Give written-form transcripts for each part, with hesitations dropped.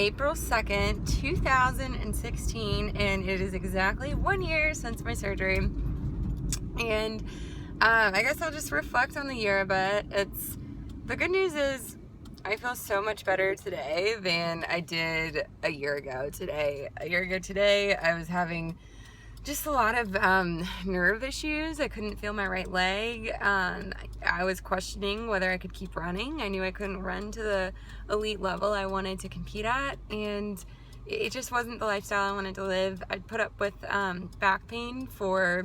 April 2nd, 2016, and it is exactly 1 year since my surgery. And I guess I'll just reflect on the year a bit. The good news is I feel so much better today than I did a year ago today. A year ago today, I was having just a lot of nerve issues. I couldn't feel my right leg. I was questioning whether I could keep running. I knew I couldn't run to the elite level I wanted to compete at, and it just wasn't the lifestyle I wanted to live. I'd put up with back pain for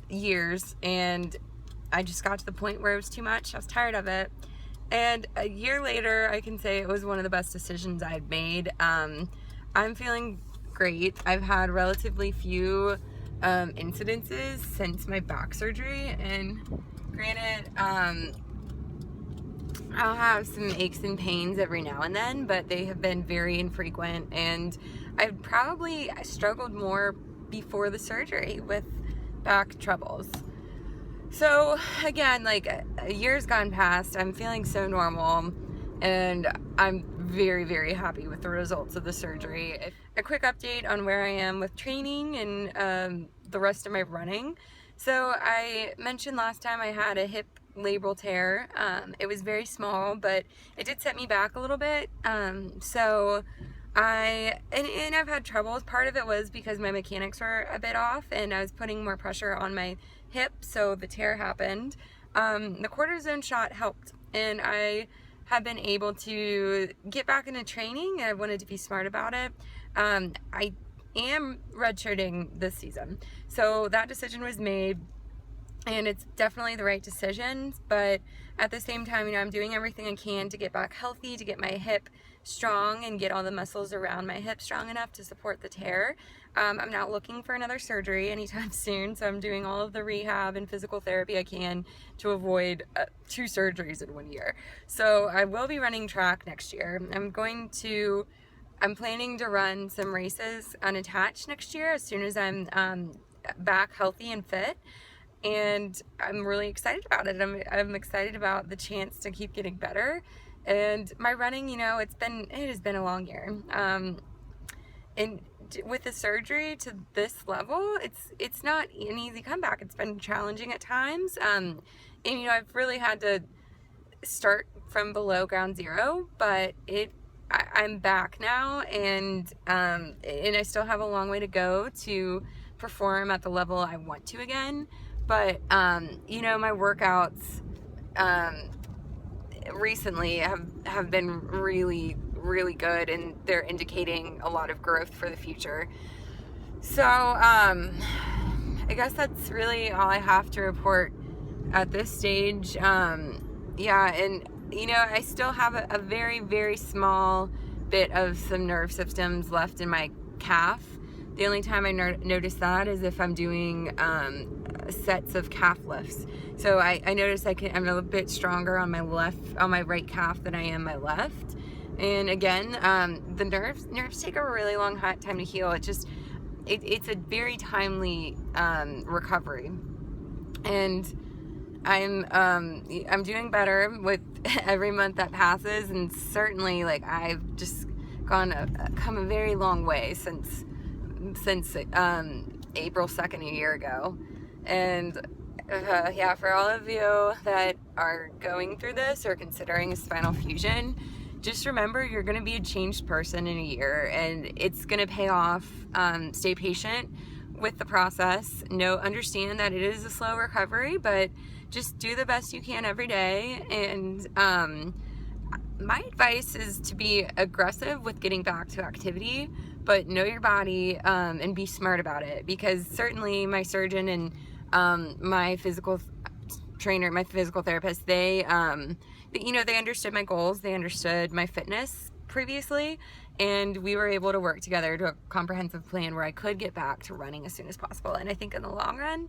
years, and I just got to the point where it was too much. I was tired of it. And a year later, I can say it was one of the best decisions I'd made. I'm feeling great. I've had relatively few incidences since my back surgery, and granted, I'll have some aches and pains every now and then, but they have been very infrequent, and I struggled more before the surgery with back troubles. So again, like, a year's gone past, I'm feeling so normal, and I'm very, very happy with the results of the surgery. A quick update on where I am with training and the rest of my running. So I mentioned last time I had a hip labral tear. It was very small, but it did set me back a little bit. So I've had troubles. Part of it was because my mechanics were a bit off, and I was putting more pressure on my hip, so the tear happened. The cortisone shot helped, and I have been able to get back into training. I wanted to be smart about it. I am redshirting this season, so that decision was made, and it's definitely the right decision. But at the same time, I'm doing everything I can to get back healthy, to get my hip strong and get all the muscles around my hip strong enough to support the tear. I'm not looking for another surgery anytime soon, so I'm doing all of the rehab and physical therapy I can to avoid 2 surgeries in 1 year. So I will be running track next year. I'm planning to run some races unattached next year as soon as I'm back healthy and fit. And I'm really excited about it. I'm excited about the chance to keep getting better. And my running, it has been a long year. And with the surgery to this level, it's not an easy comeback. It's been challenging at times. And I've really had to start from below ground zero, but I'm back now, and I still have a long way to go to perform at the level I want to again. But my workouts recently have been really, really good, and they're indicating a lot of growth for the future. So I guess that's really all I have to report at this stage. I still have a very, very small bit of some nerve systems left in my calf. The only time I notice that is if I'm doing sets of calf lifts. So I notice I'm a bit stronger on my right calf than I am my left. And again, the nerves take a really long time to heal. It's a very timely recovery, and I'm doing better with every month that passes, and certainly, like, I've just come a very long way since April 2nd a year ago. And for all of you that are going through this or considering a spinal fusion, just remember you're going to be a changed person in a year, and it's going to pay off. Stay patient with the process. Understand that it is a slow recovery, but just do the best you can every day. And my advice is to be aggressive with getting back to activity, but know your body and be smart about it, because certainly my surgeon and my physical trainer, my physical therapist, they understood my goals, they understood my fitness previously, and we were able to work together to a comprehensive plan where I could get back to running as soon as possible. And I think in the long run,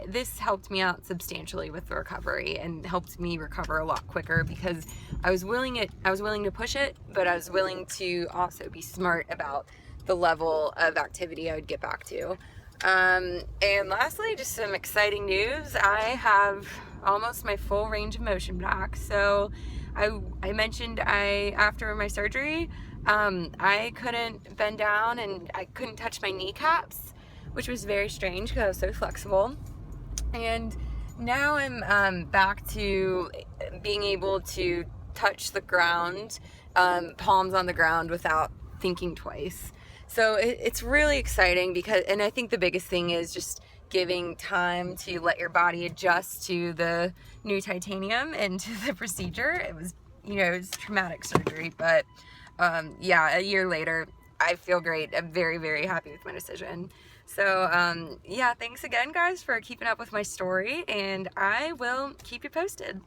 this helped me out substantially with the recovery, and helped me recover a lot quicker, because I was willing to push it, but I was willing to also be smart about the level of activity I would get back to. And lastly, just some exciting news. I have almost my full range of motion back. So I mentioned after my surgery, I couldn't bend down and I couldn't touch my kneecaps, which was very strange because I was so flexible. And now I'm back to being able to touch the ground, palms on the ground without thinking twice. So it's really exciting because, and I think the biggest thing is just giving time to let your body adjust to the new titanium and to the procedure. It was, it was traumatic surgery, but yeah, a year later, I feel great. I'm very, very happy with my decision. So yeah, thanks again, guys, for keeping up with my story, and I will keep you posted.